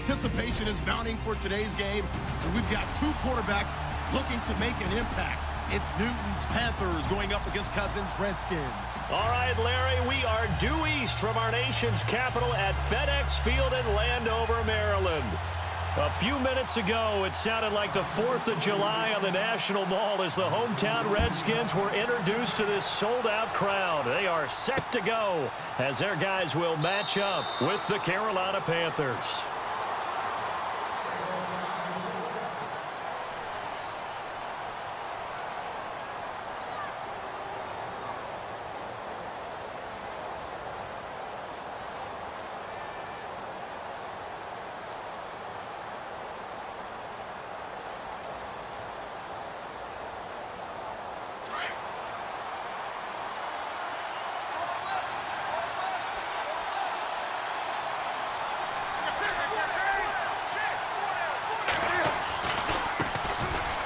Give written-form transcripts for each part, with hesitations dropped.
anticipation is mounting for today's game, and we've got two quarterbacks looking to make an impact. It's Newton's Panthers going up against Cousins' Redskins. All right, Larry, we are due east from our nation's capital at FedEx Field in Landover, Maryland. A few minutes ago, it sounded like the 4th of July on the National Mall as the hometown Redskins were introduced to this sold-out crowd. They are set to go as their guys will match up with the Carolina Panthers.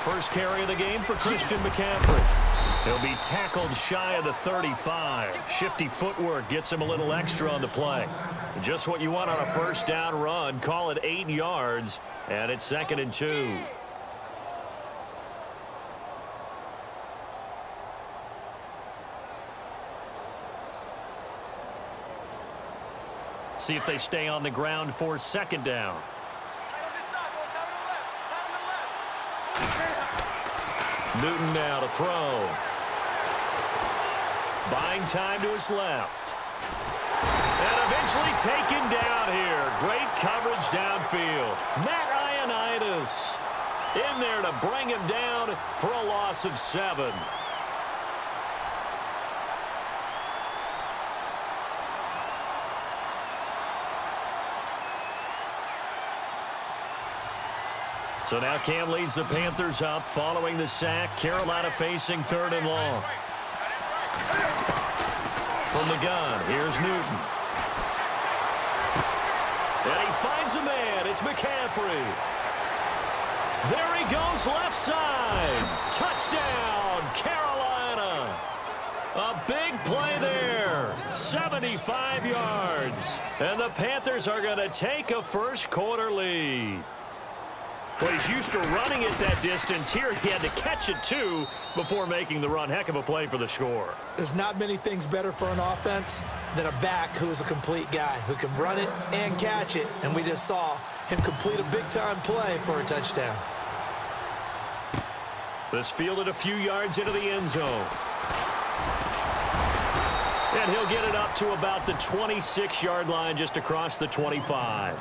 First carry of the game for Christian McCaffrey. He'll be tackled shy of the 35. Shifty footwork gets him a little extra on the play. Just what you want on a first down run. Call it 8 yards, and it's 2nd and 2. See if they stay on the ground for 2nd down. Newton now to throw. Buying time to his left. And eventually taken down here. Great coverage downfield. Matt Ioannidis in there to bring him down for a loss of 7. So now Cam leads the Panthers up following the sack. Carolina facing 3rd and long. From the gun, here's Newton. And he finds a man. It's McCaffrey. There he goes left side. Touchdown, Carolina. A big play there. 75 yards. And the Panthers are going to take a first quarter lead. Well, he's used to running it that distance. Here he had to catch it, too, before making the run. Heck of a play for the score. There's not many things better for an offense than a back who is a complete guy, who can run it and catch it. And we just saw him complete a big-time play for a touchdown. This fielded a few yards into the end zone. And he'll get it up to about the 26-yard line, just across the 25.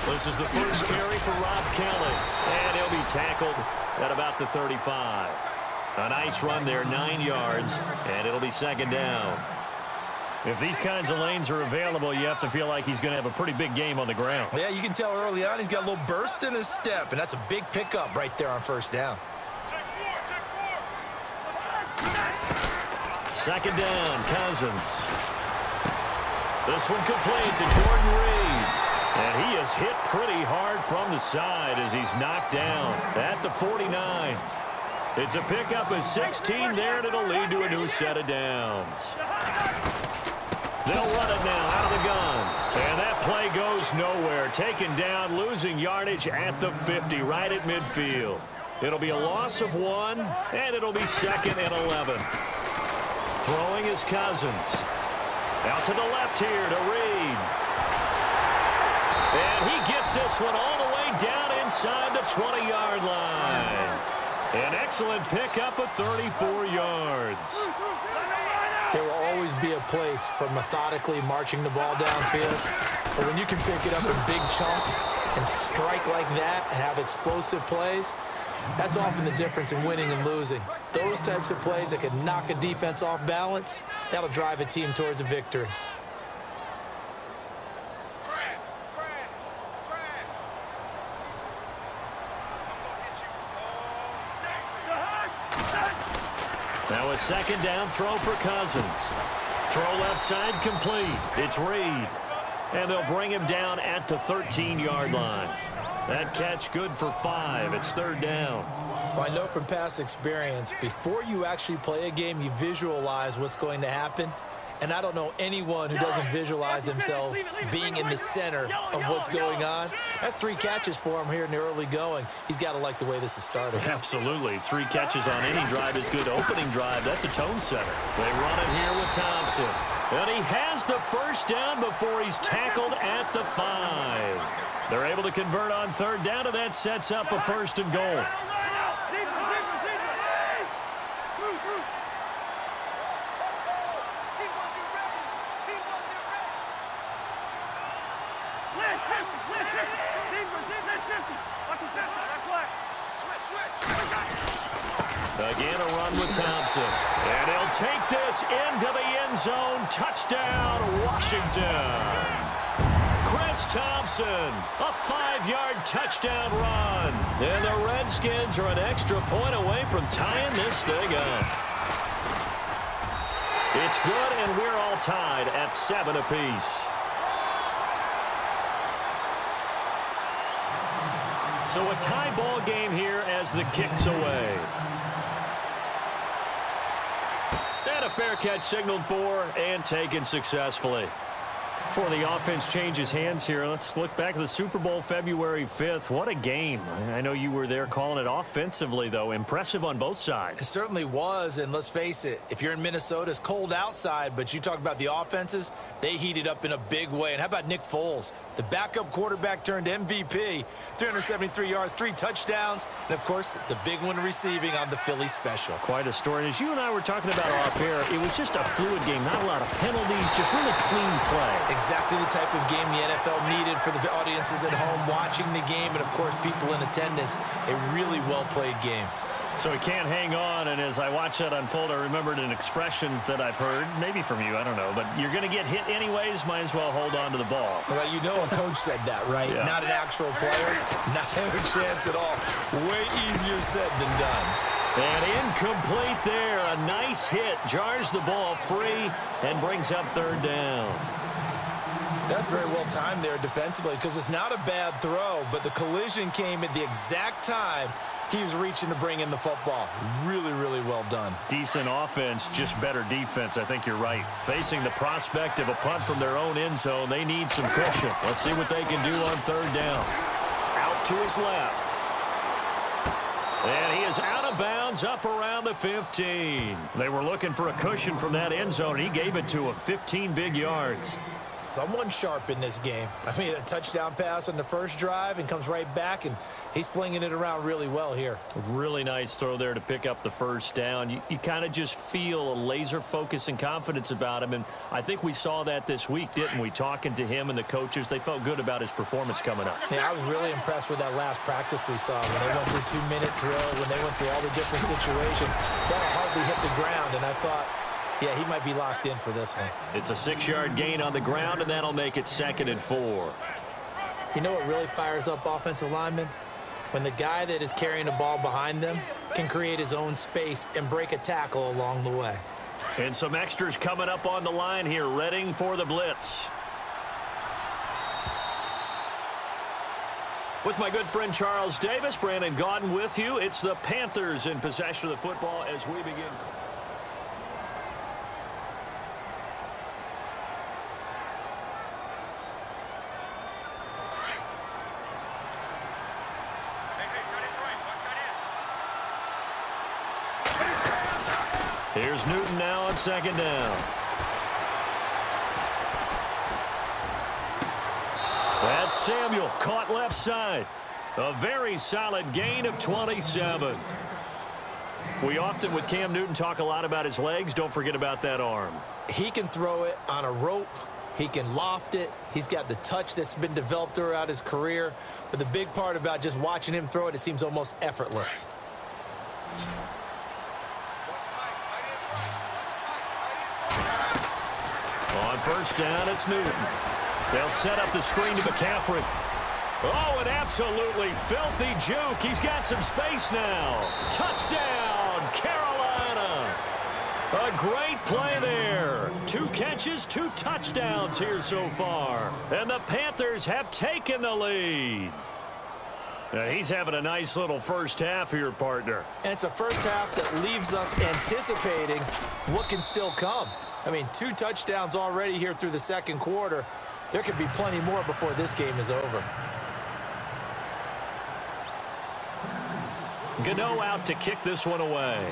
This is the first carry for Rob Kelly, and he'll be tackled at about the 35. A nice run there, 9 yards, and it'll be 2nd down. If these kinds of lanes are available, you have to feel like he's going to have a pretty big game on the ground. Yeah, you can tell early on he's got a little burst in his step, and that's a big pickup right there on 1st down. 2nd down, Cousins. This one complete to Jordan Reed. And he is hit pretty hard from the side as he's knocked down at the 49. It's a pickup of 16 there, and it'll lead to a new set of downs. They'll run it now out of the gun. And that play goes nowhere. Taken down, losing yardage at the 50, right at midfield. It'll be a loss of 1, and it'll be 2nd and 11. Throwing is Cousins. Out to the left here to Reed. And he gets this one all the way down inside the 20-yard line. An excellent pickup of 34 yards. There will always be a place for methodically marching the ball downfield. But when you can pick it up in big chunks and strike like that and have explosive plays, that's often the difference in winning and losing. Those types of plays that can knock a defense off balance, that'll drive a team towards a victory. Now a second down throw for Cousins. Throw left side complete. It's Reed. And they'll bring him down at the 13-yard line. That catch good for 5. It's third down. Well, I know from past experience, before you actually play a game, you visualize what's going to happen. And I don't know anyone who doesn't visualize themselves being in the center of what's going on. That's 3 catches for him here in the early going. He's got to like the way this is starting. Absolutely. 3 catches on any drive is good. Opening drive, that's a tone setter. They run it here with Thompson. And he has the first down before he's tackled at the 5. They're able to convert on third down, and that sets up a first and goal. Again, a run with Thompson. And he'll take this into the end zone. Touchdown, Washington. Chris Thompson, a 5-yard touchdown run. And the Redskins are an extra point away from tying this thing up. It's good, and we're all tied at 7 apiece. So a tie ball game here as the kick's away. And a fair catch signaled for and taken successfully. Before the offense changes hands here, let's look back at the Super Bowl February 5th. What a game. I know you were there calling it offensively, though. Impressive on both sides. It certainly was, and let's face it, if you're in Minnesota, it's cold outside, but you talk about the offenses, they heated up in a big way. And how about Nick Foles? The backup quarterback turned MVP, 373 yards, 3 touchdowns, and, of course, the big one receiving on the Philly special. Quite a story. And as you and I were talking about off air, it was just a fluid game, not a lot of penalties, just really clean play. Exactly the type of game the NFL needed for the audiences at home watching the game and, of course, people in attendance. A really well-played game. So he can't hang on, and as I watched that unfold, I remembered an expression that I've heard, maybe from you, I don't know, but you're going to get hit anyways, might as well hold on to the ball. Well, you know a coach said that, right? Yeah. Not an actual player. Not a chance at all. Way easier said than done. And incomplete there. A nice hit. Jars the ball free and brings up third down. That's very well timed there defensively because it's not a bad throw, but the collision came at the exact time he was reaching to bring in the football. Really, really well done. Decent offense, just better defense. I think you're right. Facing the prospect of a punt from their own end zone, they need some cushion. Let's see what they can do on third down. Out to his left. And he is out of bounds up around the 15. They were looking for a cushion from that end zone, and he gave it to him. 15 big yards. Someone sharp in this game. I mean, a touchdown pass on the first drive and comes right back, and he's flinging it around really well here. Really nice throw there to pick up the first down. You kind of just feel a laser focus and confidence about him, and I think we saw that this week, didn't we? Talking to him and the coaches, they felt good about his performance coming up. Yeah, I was really impressed with that last practice we saw when they went through 2-minute drill, when they went through all the different situations. Ball hardly hit the ground, and I thought, yeah, he might be locked in for this one. It's a 6-yard gain on the ground, and that'll make it 2nd and 4. You know what really fires up offensive linemen? When the guy that is carrying the ball behind them can create his own space and break a tackle along the way. And some extras coming up on the line here, readying for the blitz. With my good friend Charles Davis, Brandon Gaudin with you. It's the Panthers in possession of the football as we begin. Here's Newton now on second down. That's Samuel, caught left side. A very solid gain of 27. We often, with Cam Newton, talk a lot about his legs. Don't forget about that arm. He can throw it on a rope. He can loft it. He's got the touch that's been developed throughout his career. But the big part about just watching him throw it, it seems almost effortless. On first down, it's Newton. They'll set up the screen to McCaffrey. Oh, an absolutely filthy juke. He's got some space now. Touchdown, Carolina. A great play there. 2 catches, 2 touchdowns here so far. And the Panthers have taken the lead. He's having a nice little first half here, partner. And it's a first half that leaves us anticipating what can still come. I mean, 2 touchdowns already here through the second quarter. There could be plenty more before this game is over. Gano out to kick this one away.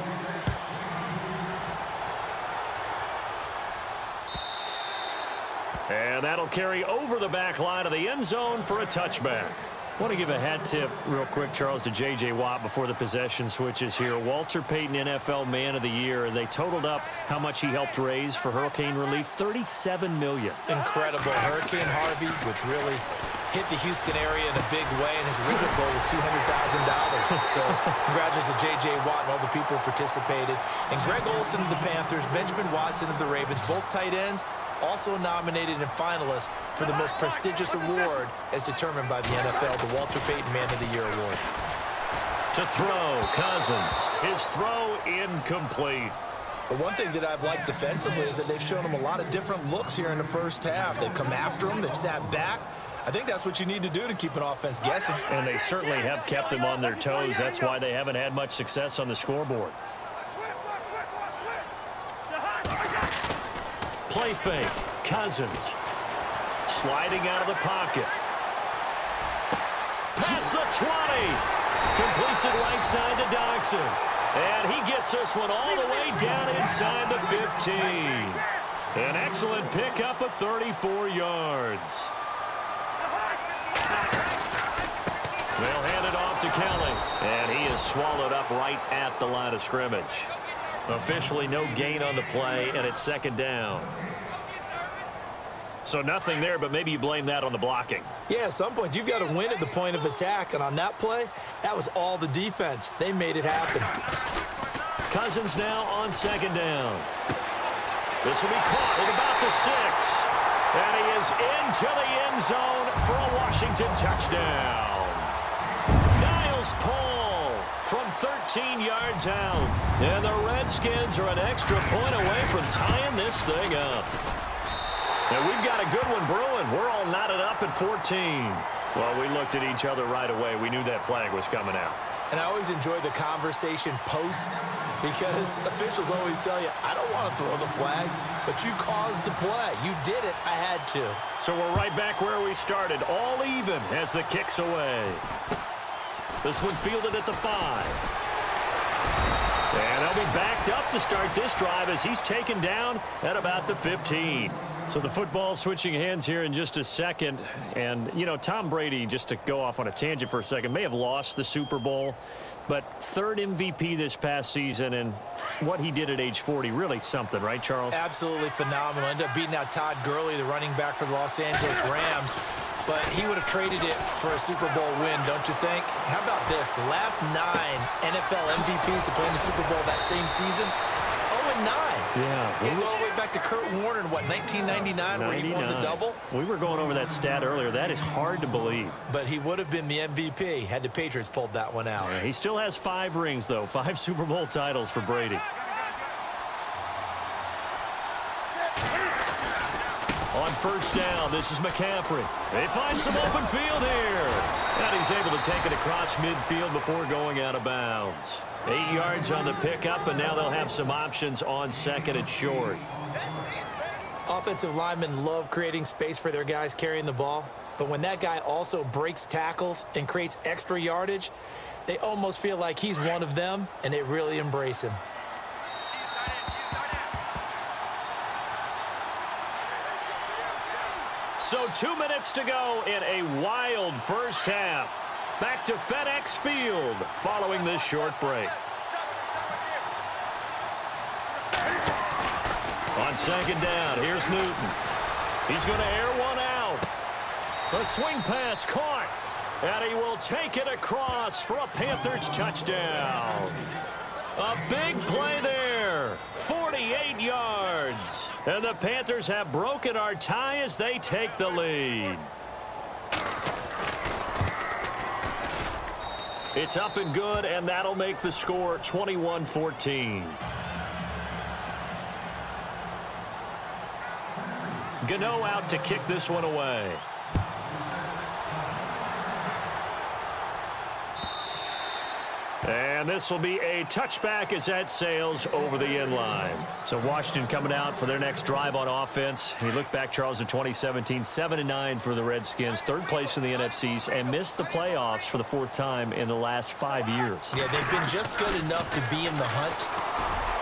And that'll carry over the back line of the end zone for a touchback. I want to give a hat tip real quick, Charles, to J.J. Watt before the possession switches here. Walter Payton, NFL Man of the Year. They totaled up how much he helped raise for hurricane relief, $37 million. Incredible. Hurricane Harvey, which really hit the Houston area in a big way, and his original goal was $200,000. So congratulations to J.J. Watt and all the people who participated. And Greg Olsen of the Panthers, Benjamin Watson of the Ravens, both tight ends, also nominated and finalists for the most prestigious award as determined by the NFL, the Walter Payton Man of the Year Award. To throw, Cousins. His throw incomplete. But one thing that I've liked defensively is that they've shown him a lot of different looks here in the first half. They've come after him. They've sat back. I think that's what you need to do to keep an offense guessing. And they certainly have kept them on their toes. That's why they haven't had much success on the scoreboard. Play fake. Cousins. Sliding out of the pocket. Past the 20. Completes it right side to Doxson. And he gets this one all the way down inside the 15. An excellent pickup of 34 yards. They'll hand it off to Kelly. And he is swallowed up right at the line of scrimmage. Officially no gain on the play, and it's second down. So nothing there, but maybe you blame that on the blocking. Yeah, at some point, you've got to win at the point of attack. And on that play, that was all the defense. They made it happen. Cousins now on second down. This will be caught at about the 6. And he is into the end zone for a Washington touchdown. Niles Paul from 13 yards out. And the Redskins are an extra point away from tying this thing up. And we've got a good one brewing. We're all knotted up at 14. Well, we looked at each other right away. We knew that flag was coming out. And I always enjoy the conversation post because officials always tell you, I don't want to throw the flag, but you caused the play. You did it. I had to. So we're right back where we started, all even as the kick's away. This one fielded at the 5. And they'll be backed up to start this drive as he's taken down at about the 15. So the football switching hands here in just a second. And, you know, Tom Brady, just to go off on a tangent for a second, may have lost the Super Bowl, but 3rd MVP this past season, and what he did at age 40, really something, right, Charles? Absolutely phenomenal. Ended up beating out Todd Gurley, the running back for the Los Angeles Rams. But he would have traded it for a Super Bowl win, don't you think? How about this? The last 9 NFL MVPs to play in the Super Bowl that same season, 0-9. Yeah. He go all the way back to Kurt Warner in, what, 1999, where he won the double? We were going over that stat earlier. That is hard to believe. But he would have been the MVP had the Patriots pulled that one out. Yeah, he still has 5 rings, though. 5 Super Bowl titles for Brady. On first down, this is McCaffrey. They find some open field here. And he's able to take it across midfield before going out of bounds. 8 yards on the pickup, and now they'll have some options on second and short. Offensive linemen love creating space for their guys carrying the ball. But when that guy also breaks tackles and creates extra yardage, they almost feel like he's one of them, and they really embrace him. So 2 minutes to go in a wild first half. Back to FedEx Field following this short break. On second down, here's Newton. He's going to air one out. The swing pass caught. And he will take it across for a Panthers touchdown. A big play there. 48 yards. And the Panthers have broken our tie as they take the lead. It's up and good, and that'll make the score 21-14. Gano out to kick this one away. And this will be a touchback as that sails over the end line. So Washington coming out for their next drive on offense. You look back, Charles, in 2017, 7-9 for the Redskins, third place in the NFCs, and missed the playoffs for the fourth time in the last 5 years. Yeah, they've been just good enough to be in the hunt,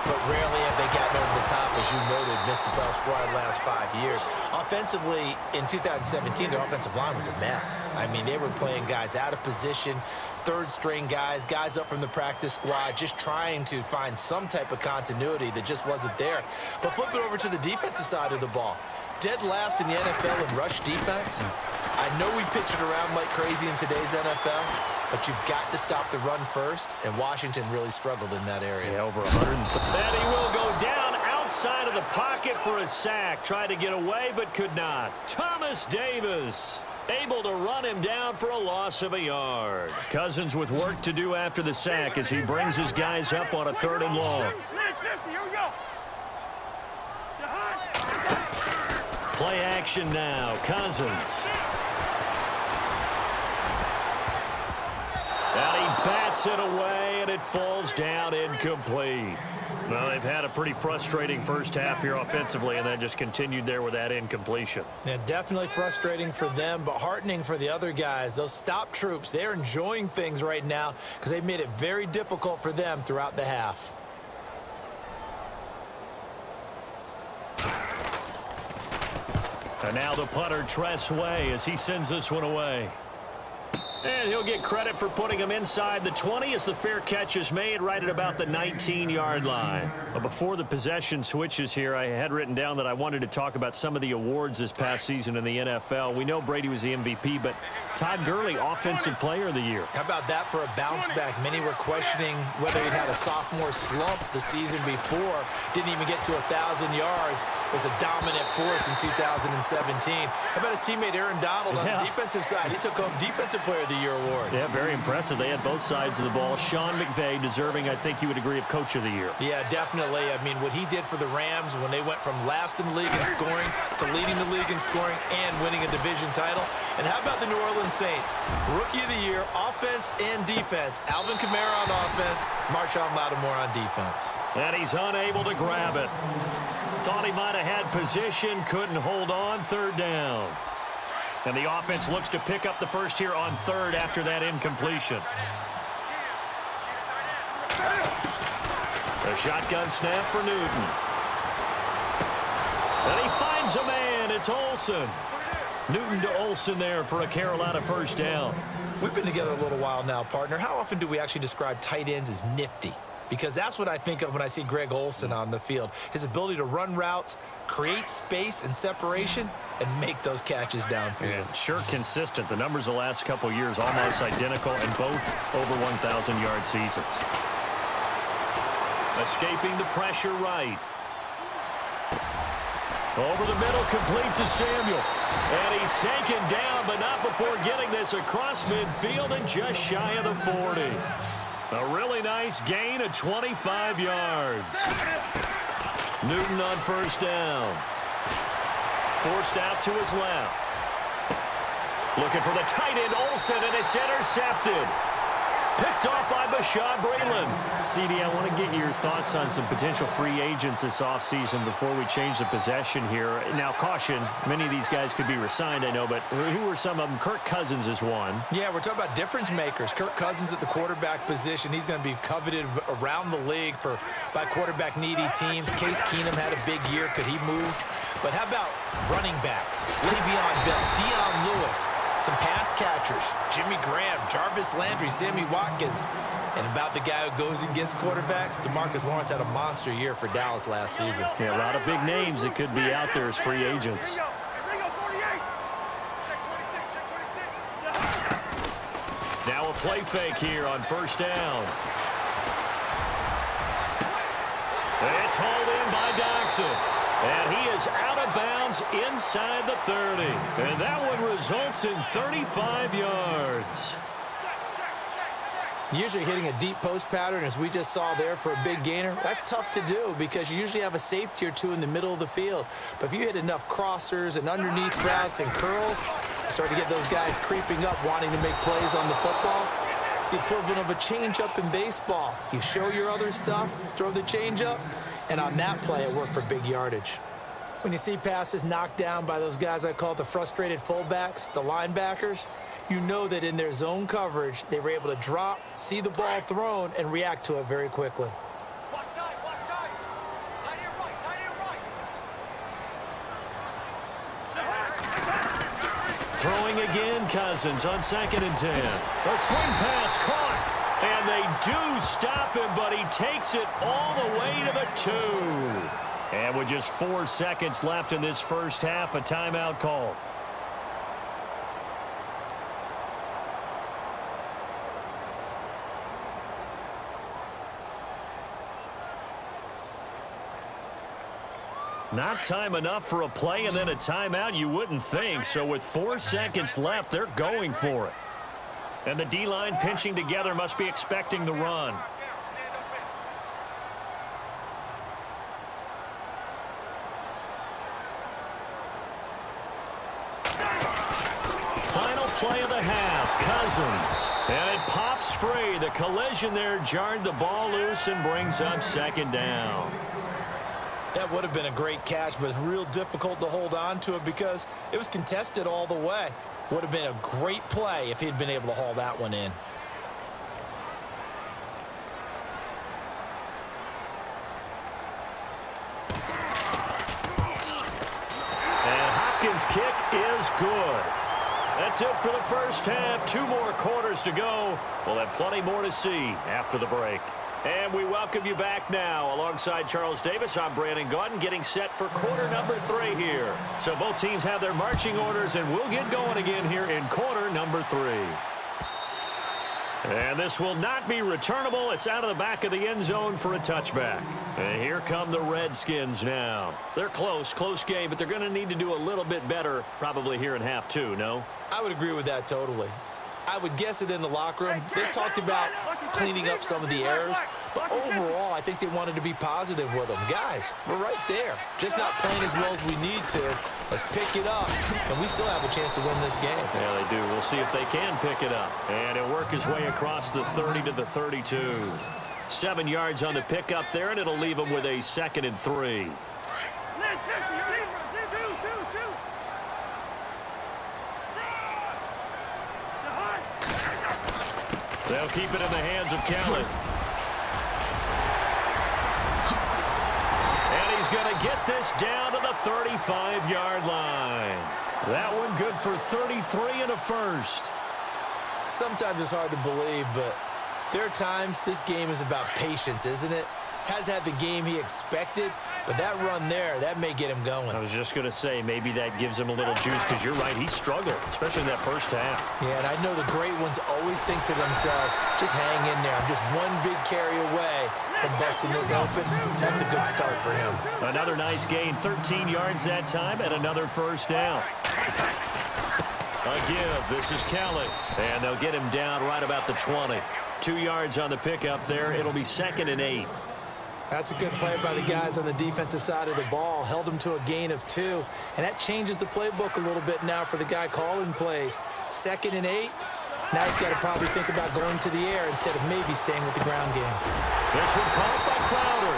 but rarely have they gotten over the top, as you noted, missed the playoffs 4 out of the last 5 years. Offensively, in 2017, their offensive line was a mess. I mean, they were playing guys out of position, third-string guys up from the practice squad, just trying to find some type of continuity that just wasn't there. But flip it over to the defensive side of the ball. Dead last in the NFL in rush defense. I know we pitch it around like crazy in today's NFL, but you've got to stop the run first, and Washington really struggled in that area. Yeah, over 100. And he will go down outside of the pocket for a sack. Tried to get away, but could not. Thomas Davis able to run him down for a loss of a yard. Cousins with work to do after the sack as he brings his guys up on a 3rd and long. Play action now. Cousins. And he bats it away, and it falls down incomplete. Well, they've had a pretty frustrating first half here offensively, and then just continued there with that incompletion. Yeah, definitely frustrating for them, but heartening for the other guys. Those stop troops, they're enjoying things right now because they've made it very difficult for them throughout the half. And now the punter, Tress Way, as he sends this one away. And he'll get credit for putting him inside the 20 as the fair catch is made right at about the 19-yard line. But before the possession switches here, I had written down that I wanted to talk about some of the awards this past season in the NFL. We know Brady was the MVP, but Todd Gurley, Offensive Player of the Year. How about that for a bounce back? Many were questioning whether he'd had a sophomore slump the season before. Didn't even get to 1,000 yards. Was a dominant force in 2017. How about his teammate Aaron Donald on the defensive side? He took home Defensive Player of the Year award. Yeah, very impressive. They had both sides of the ball. Sean McVay deserving, I think you would agree, of Coach of the Year. Yeah, definitely. I mean, what he did for the Rams when they went from last in the league in scoring to leading the league in scoring and winning a division title. And how about the New Orleans Saints? Rookie of the Year, offense and defense. Alvin Kamara on offense, Marshawn Lattimore on defense. And he's unable to grab it. Thought he might have had position, couldn't hold on, 3rd down. And the offense looks to pick up the first here on 3rd after that incompletion. A shotgun snap for Newton. And he finds a man. It's Olsen. Newton to Olsen there for a Carolina first down. We've been together a little while now, partner. How often do we actually describe tight ends as nifty? Because that's what I think of when I see Greg Olsen on the field. His ability to run routes, create space and separation, and make those catches downfield. Yeah, sure consistent. The numbers the last couple years almost identical, and both over 1,000-yard seasons. Escaping the pressure right. Over the middle, complete to Samuel. And he's taken down, but not before getting this across midfield and just shy of the 40. A really nice gain of 25 yards. Newton on first down. Forced out to his left. Looking for the tight end, Olsen, and it's intercepted. Picked off by Bashaud Breeland. CD, I want to get your thoughts on some potential free agents this offseason before we change the possession here. Now, caution, many of these guys could be resigned, I know, but who are some of them? Kirk Cousins is one. Yeah, we're talking about difference makers. Kirk Cousins at the quarterback position. He's going to be coveted around the league by quarterback-needy teams. Case Keenum had a big year. Could he move? But how about running backs? Le'Veon Bell, Dion Lewis. Some pass catchers, Jimmy Graham, Jarvis Landry, Sammy Watkins. And about the guy who goes and gets quarterbacks, DeMarcus Lawrence had a monster year for Dallas last season. Yeah, a lot of big names that could be out there as free agents. Now a play fake here on first down. It's hauled in by Doxson. And he is out of bounds inside the 30. And that one results in 35 yards. Usually hitting a deep post pattern, as we just saw there for a big gainer, that's tough to do because you usually have a safety or two in the middle of the field. But if you hit enough crossers and underneath routes and curls, you start to get those guys creeping up, wanting to make plays on the football. It's the equivalent of a changeup in baseball. You show your other stuff, throw the changeup, and on that play, it worked for big yardage. When you see passes knocked down by those guys I call the frustrated fullbacks, the linebackers, you know that in their zone coverage, they were able to drop, see the ball thrown, and react to it very quickly. Watch time, watch time. Tight end right, tight end right. Throwing again, Cousins on 2nd and 10. A swing pass caught, and they do stop him, but he takes it all the way to the 2. And with just 4 seconds left in this first half, a timeout call. Not time enough for a play and then a timeout, you wouldn't think. So with 4 seconds left, they're going for it. And the D-line pinching together must be expecting the run. Final play of the half, Cousins. And it pops free. The collision there jarred the ball loose and brings up 2nd down. That would have been a great catch, but it's real difficult to hold on to it because it was contested all the way. Would have been a great play if he'd been able to haul that one in. And Hopkins' kick is good. That's it for the first half. 2 more quarters to go. We'll have plenty more to see after the break. And we welcome you back now. Alongside Charles Davis, I'm Brandon Gaudin, getting set for quarter number 3 here. So both teams have their marching orders, and we'll get going again here in quarter number 3. And this will not be returnable. It's out of the back of the end zone for a touchback. And here come the Redskins now. They're close game, but they're going to need to do a little bit better probably here in half 2, no? I would agree with that totally. I would guess it in the locker room. They talked about cleaning up some of the errors, but overall, I think they wanted to be positive with them. Guys, we're right there. Just not playing as well as we need to. Let's pick it up, and we still have a chance to win this game. Yeah, they do. We'll see if they can pick it up. And it'll work his way across the 30 to the 32. 7 yards on the pickup there, and it'll leave them with a 2nd and 3. They'll keep it in the hands of Kelly. And he's going to get this down to the 35-yard line. That one good for 33 and a first. Sometimes it's hard to believe, but there are times this game is about patience, isn't it? Has had the game he expected, but that run there, that may get him going. I was just going to say, maybe that gives him a little juice, because you're right, he struggled, especially in that first half. Yeah, and I know the great ones always think to themselves, just hang in there. I'm just one big carry away from busting this open. That's a good start for him. Another nice gain, 13 yards that time, and another first down. A give, this is Kelly, and they'll get him down right about the 20. 2 yards on the pickup there. It'll be 2nd and 8. That's a good play by the guys on the defensive side of the ball. Held them to a gain of 2. And that changes the playbook a little bit now for the guy calling plays. 2nd and 8. Now he's got to probably think about going to the air instead of maybe staying with the ground game. This one caught by Crowder.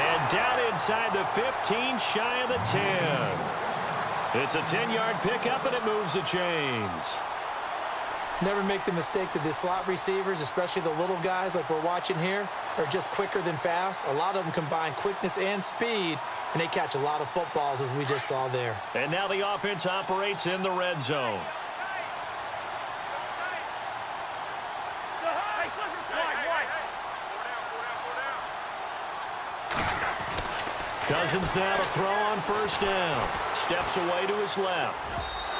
And down inside the 15, shy of the 10. It's a 10-yard pickup, and it moves the chains. Never make the mistake that the slot receivers, especially the little guys like we're watching here, are just quicker than fast. A lot of them combine quickness and speed, and they catch a lot of footballs, as we just saw there. And now the offense operates in the red zone. Cousins now to throw on first down. Steps away to his left.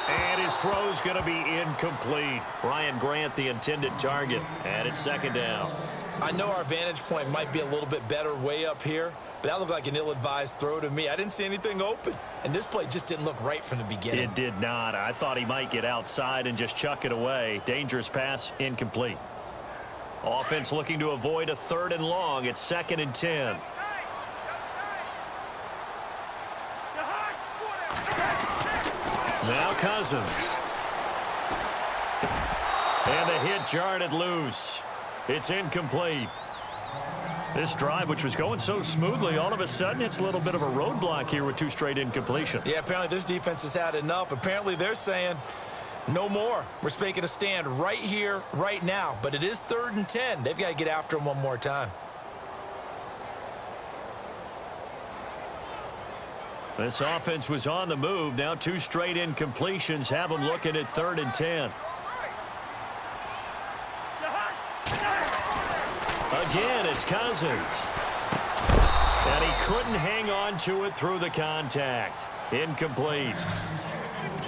And his throw's going to be incomplete. Ryan Grant, the intended target, and it's 2nd down. I know our vantage point might be a little bit better way up here, but that looked like an ill-advised throw to me. I didn't see anything open, and this play just didn't look right from the beginning. It did not. I thought he might get outside and just chuck it away. Dangerous pass, incomplete. Offense looking to avoid a 3rd and long. It's 2nd and 10. Now Cousins. And the hit jarred it loose. It's incomplete. This drive, which was going so smoothly, all of a sudden it's a little bit of a roadblock here with 2 straight incompletions. Yeah, apparently this defense has had enough. Apparently they're saying no more. We're making a stand right here, right now. But it is 3rd and 10. They've got to get after him one more time. This offense was on the move. Now 2 straight incompletions have them looking at 3rd and 10. Again, it's Cousins. And he couldn't hang on to it through the contact. Incomplete.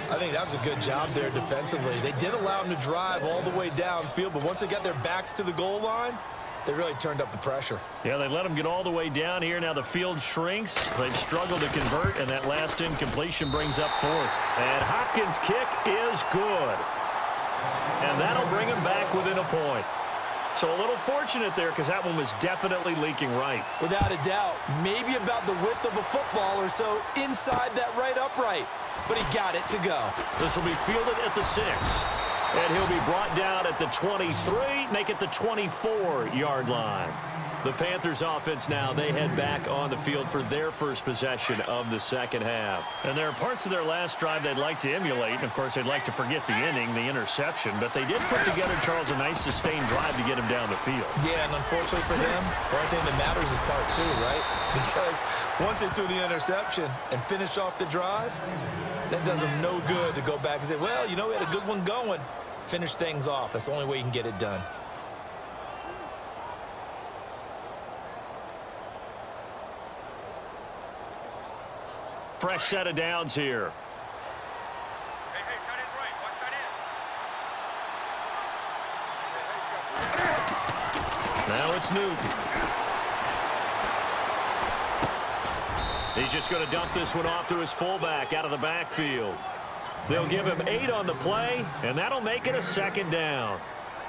I think that was a good job there defensively. They did allow him to drive all the way downfield, but once they got their backs to the goal line, they really turned up the pressure. Yeah, they let him get all the way down here. Now the field shrinks. They've struggled to convert, and that last incompletion brings up 4th. And Hopkins' kick is good. And that'll bring him back within a point. So a little fortunate there because that one was definitely leaking right. Without a doubt. Maybe about the width of a football or so inside that right upright. But he got it to go. This will be fielded at the 6. And he'll be brought down at the 23, make it the 24-yard line. The Panthers offense now, they head back on the field for their first possession of the second half. And there are parts of their last drive they'd like to emulate. And, of course, they'd like to forget the inning, the interception. But they did put together, Charles, a nice sustained drive to get him down the field. Yeah, and unfortunately for them, the only thing that matters is part 2, right? Because once they threw the interception and finished off the drive, that does them no good to go back and say, well, you know, we had a good one going. Finish things off. That's the only way you can get it done. Fresh set of downs here. Hey, tight end's right. Watch tight end. Now it's Newton. He's just going to dump this one off to his fullback out of the backfield. They'll give him 8 on the play, and that'll make it a 2nd down.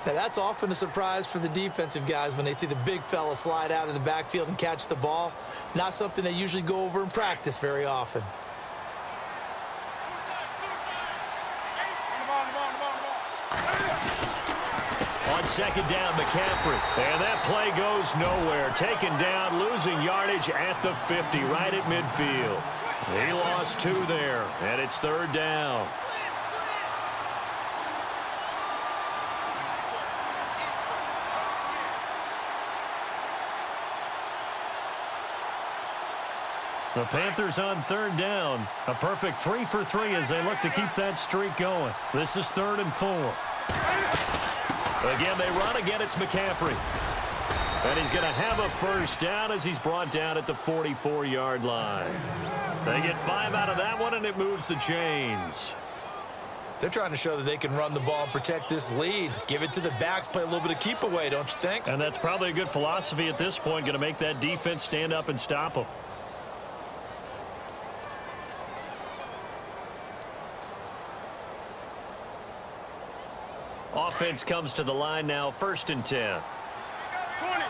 Now, that's often a surprise for the defensive guys when they see the big fella slide out of the backfield and catch the ball. Not something they usually go over in practice very often. On 2nd down, McCaffrey. And that play goes nowhere. Taken down, losing yardage at the 50, right at midfield. He lost 2 there, and it's 3rd down. The Panthers on 3rd down. A perfect 3 for 3 as they look to keep that streak going. This is 3rd and 4. Again, they run. Again, it's McCaffrey. And he's going to have a first down as he's brought down at the 44-yard line. They get 5 out of that one, and it moves the chains. They're trying to show that they can run the ball and protect this lead. Give it to the backs, play a little bit of keep away, don't you think? And that's probably a good philosophy at this point, going to make that defense stand up and stop them. Offense comes to the line now, 1st and 10. 20. 20.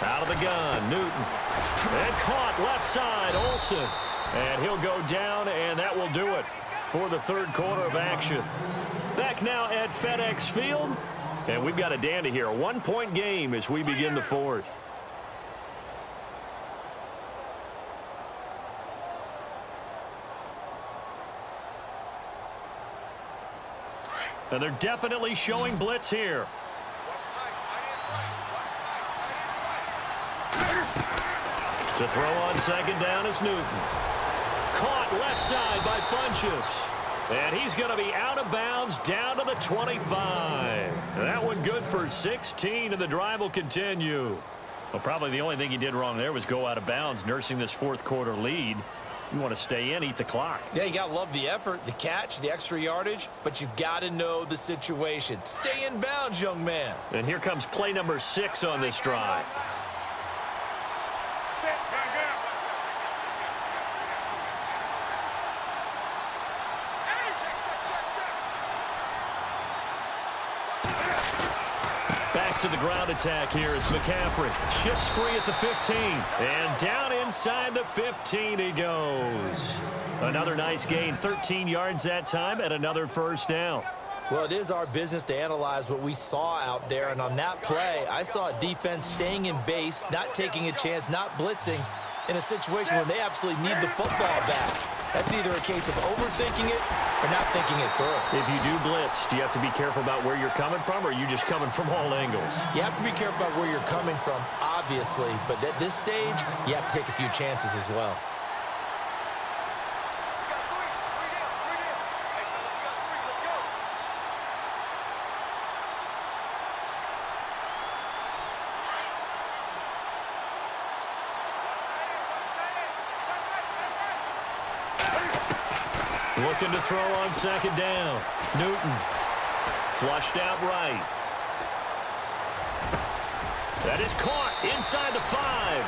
Out of the gun, Newton. And caught left side, Olsen. And he'll go down, and that will do it for the 3rd quarter of action. Back now at FedEx Field. And we've got a dandy here. A 1-point game as we begin the 4th. And they're definitely showing blitz here. To throw on 2nd down is Newton. Caught left side by Funchess. And he's going to be out of bounds down to the 25. And that one good for 16, and the drive will continue. Well, probably the only thing he did wrong there was go out of bounds, nursing this 4th quarter lead. You want to stay in, eat the clock. Yeah, you got to love the effort, the catch, the extra yardage, but you got to know the situation. Stay in bounds, young man. And here comes play number 6 on this drive. off to the ground attack here. It's McCaffrey. Shifts free at the 15. And down inside the 15 he goes. Another nice gain. 13 yards that time and another first down. Well, it is our business to analyze what we saw out there. And on that play, I saw a defense staying in base, not taking a chance, not blitzing in a situation where they absolutely need the football back. That's either a case of overthinking it or not thinking it through. If you do blitz, do you have to be careful about where you're coming from, or are you just coming from all angles? You have to be careful about where you're coming from, obviously. But at this stage, you have to take a few chances as well. Looking to throw on second down. Newton. Flushed out right. That is caught inside the 5.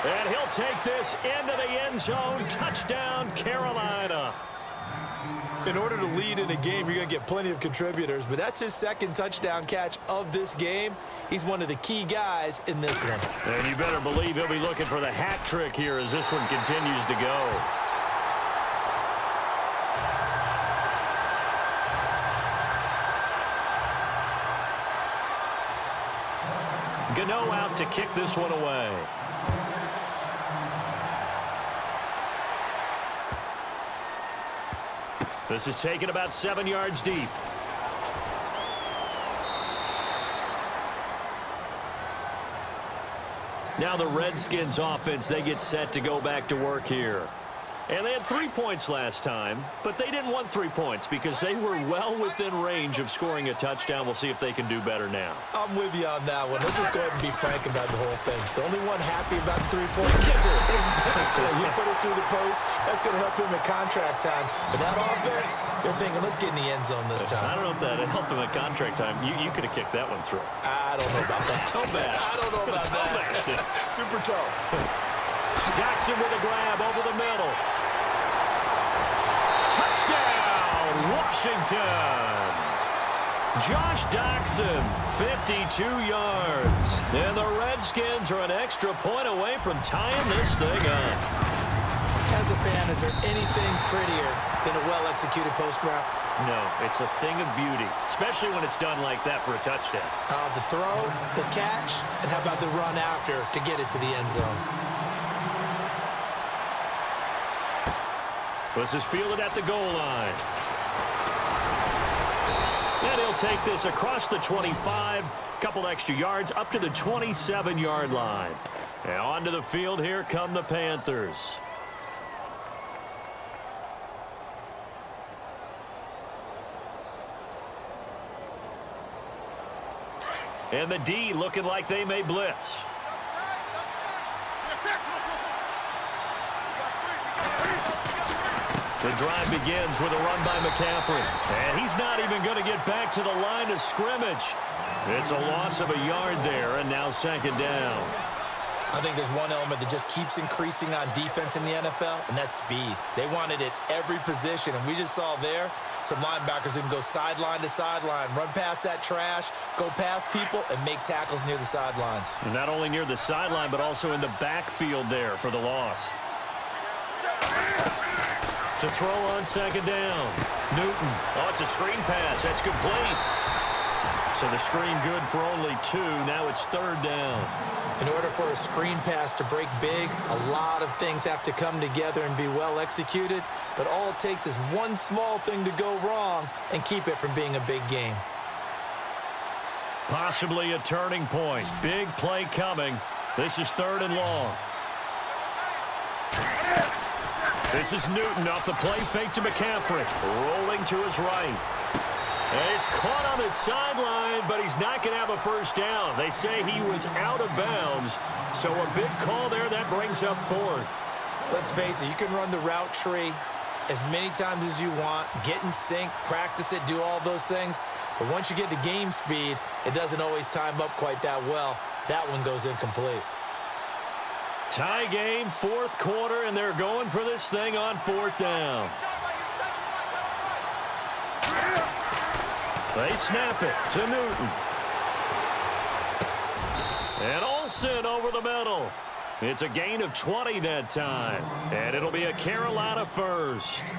And he'll take this into the end zone. Touchdown, Carolina. In order to lead in a game, you're going to get plenty of contributors, but that's his second touchdown catch of this game. He's one of the key guys in this one. And you better believe he'll be looking for the hat trick here as this one continues to go. Gano out to kick this one away. This is taken about 7 yards deep. Now the Redskins offense, they get set to go back to work here. And they had 3 points last time, but they didn't want 3 points because they were well within range of scoring a touchdown. We'll see if they can do better now. I'm with you on that one. Let's just go ahead and be frank about the whole thing. The only one happy about the 3-point kicker. Exactly. You put it through the post. That's going to help him at contract time. But that offense, they're thinking, let's get in the end zone this time. I don't know if that helped him at contract time. You could have kicked that one through. I don't know about that. Toe bash. I don't know about that. Super toe. Jackson with a grab over the middle. Touchdown, Washington. Josh Doctson, 52 yards. And the Redskins are an extra point away from tying this thing up. As a fan, is there anything prettier than a well-executed post route? No, it's a thing of beauty, especially when it's done like that for a touchdown. The throw, the catch, and how about the run after to get it to the end zone? This is fielded at the goal line. And he'll take this across the 25, couple extra yards up to the 27-yard line. And onto the field, here come the Panthers. And the D looking like they may blitz. The drive begins with a run by McCaffrey. And he's not even going to get back to the line of scrimmage. It's a loss of a yard there, and now second down. I think there's one element that just keeps increasing on defense in the NFL, and that's speed. They want it at every position, and we just saw there some linebackers that can go sideline to sideline, run past that trash, go past people, and make tackles near the sidelines. And not only near the sideline, but also in the backfield there for the loss. To throw on second down. Newton. Oh, it's a screen pass. That's complete. So the screen good for only 2. Now it's third down. In order for a screen pass to break big, a lot of things have to come together and be well executed. But all it takes is one small thing to go wrong and keep it from being a big game. Possibly a turning point. Big play coming. This is third and long. This is Newton off the play fake to McCaffrey. Rolling to his right. And he's caught on his sideline, but he's not going to have a first down. They say he was out of bounds. So a big call there that brings up fourth. Let's face it, you can run the route tree as many times as you want, get in sync, practice it, do all those things. But once you get to game speed, it doesn't always time up quite that well. That one goes incomplete. Tie game, fourth quarter, and they're going for this thing on fourth down. They snap it to Newton. And Olsen over the middle. It's a gain of 20 that time. And it'll be a Carolina first.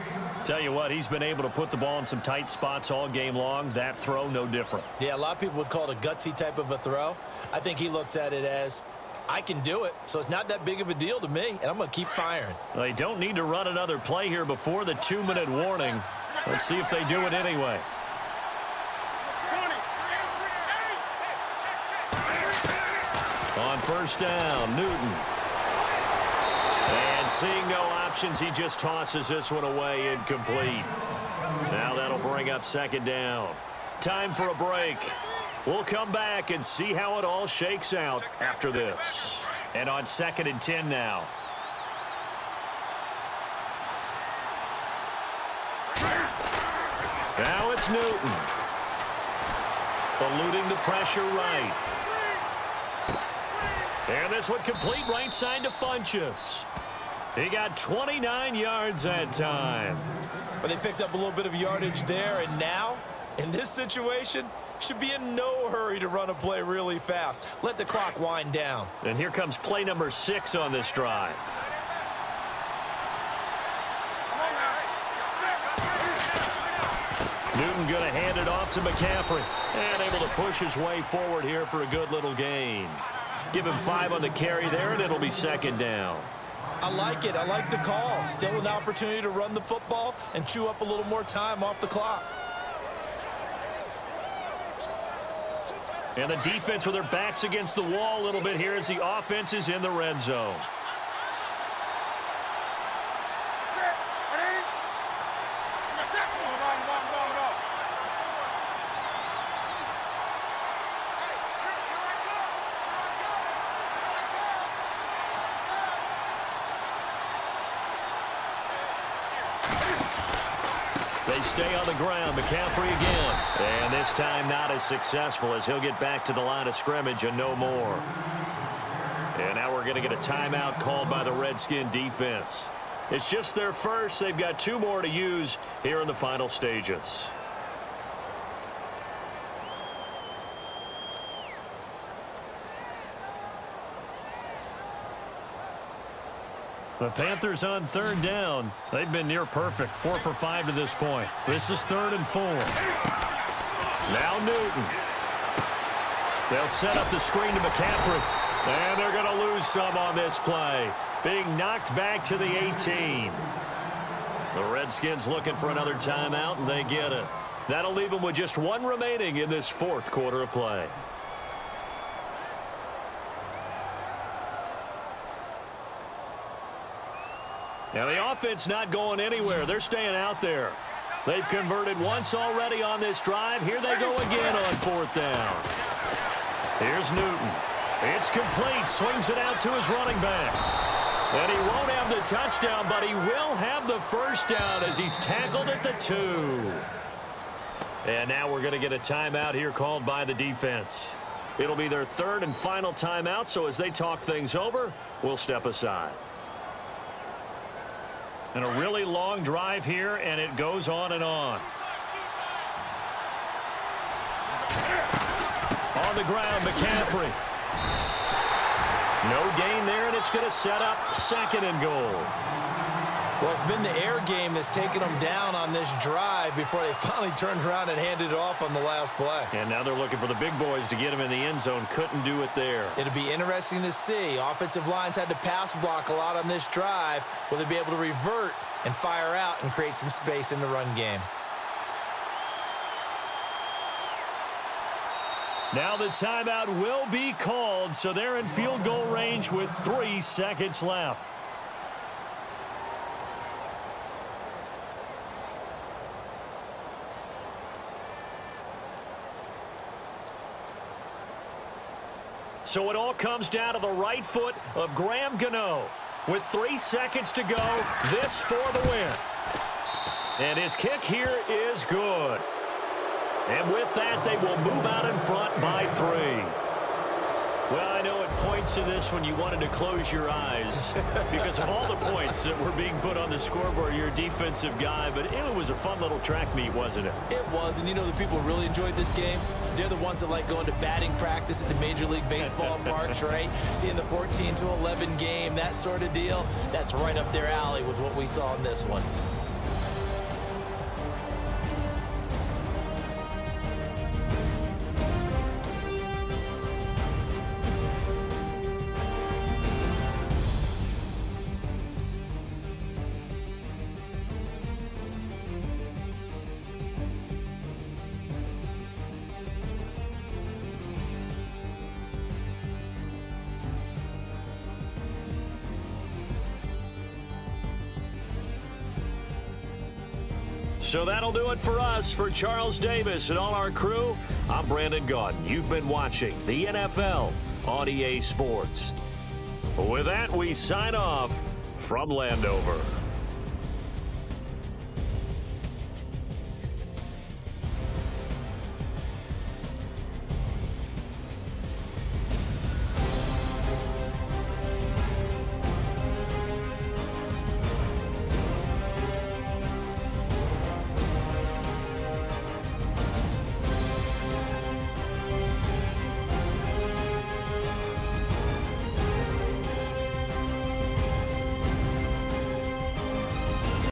Tell you what, he's been able to put the ball in some tight spots all game long. That throw, no different. Yeah, a lot of people would call it a gutsy type of a throw. I think he looks at it as, I can do it, so it's not that big of a deal to me, and I'm going to keep firing. They don't need to run another play here before the 2-minute warning. Let's see if they do it anyway. On first down, Newton. And seeing no options, he just tosses this one away, incomplete. Now that'll bring up second down. Time for a break. We'll come back and see how it all shakes out after this. And on 2nd and 10 now. Now it's Newton. Eluding the pressure right. And this one complete right side to Funchess. He got 29 yards that time. But they picked up a little bit of yardage there, and now, in this situation, should be in no hurry to run a play really fast. Let the clock wind down. And here comes play number 6 on this drive. Newton going to hand it off to McCaffrey. And able to push his way forward here for a good little gain. Give him 5 on the carry there, and it'll be second down. I like it. I like the call. Still an opportunity to run the football and chew up a little more time off the clock. And the defense with their backs against the wall a little bit here as the offense is in the red zone. They stay on the ground. McCaffrey again. And this time not as successful as he'll get back to the line of scrimmage and no more. And now we're going to get a timeout called by the Redskin defense. It's just their first. They've got 2 more to use here in the final stages. The Panthers on 3rd down. They've been near perfect. 4 for 5 to this point. This is 3rd and 4. Now Newton. They'll set up the screen to McCaffrey. And they're going to lose some on this play. Being knocked back to the 18. The Redskins looking for another timeout, and they get it. That'll leave them with just 1 remaining in this 4th quarter of play. Now the offense not going anywhere. They're staying out there. They've converted once already on this drive. Here they go again on 4th down. Here's Newton. It's complete. Swings it out to his running back. And he won't have the touchdown, but he will have the first down as he's tackled at the 2. And now we're going to get a timeout here called by the defense. It'll be their 3rd and final timeout, so as they talk things over, we'll step aside. And a really long drive here, and it goes on and on. On the ground, McCaffrey. No gain there, and it's going to set up 2nd and goal. Well, it's been the air game that's taken them down on this drive before they finally turned around and handed it off on the last play. And now they're looking for the big boys to get him in the end zone. Couldn't do it there. It'll be interesting to see. Offensive lines had to pass block a lot on this drive. Will they be able to revert and fire out and create some space in the run game? Now the timeout will be called, so they're in field goal range with 3 seconds left. So it all comes down to the right foot of Graham Gano. With 3 seconds to go, this for the win. And his kick here is good. And with that, they will move out in front by 3. Well, I know at points watching this when you wanted to close your eyes because of all the points that were being put on the scoreboard. You're a defensive guy, but it was a fun little track meet, wasn't it? It was, and you know the people who really enjoyed this game? They're the ones that like going to batting practice at the Major League Baseball parks, right? Seeing the 14-11 game, that sort of deal, that's right up their alley with what we saw in this one. So that'll do it for us. For Charles Davis and all our crew, I'm Brandon Gaudin. You've been watching the NFL on EA Sports. With that, we sign off from Landover.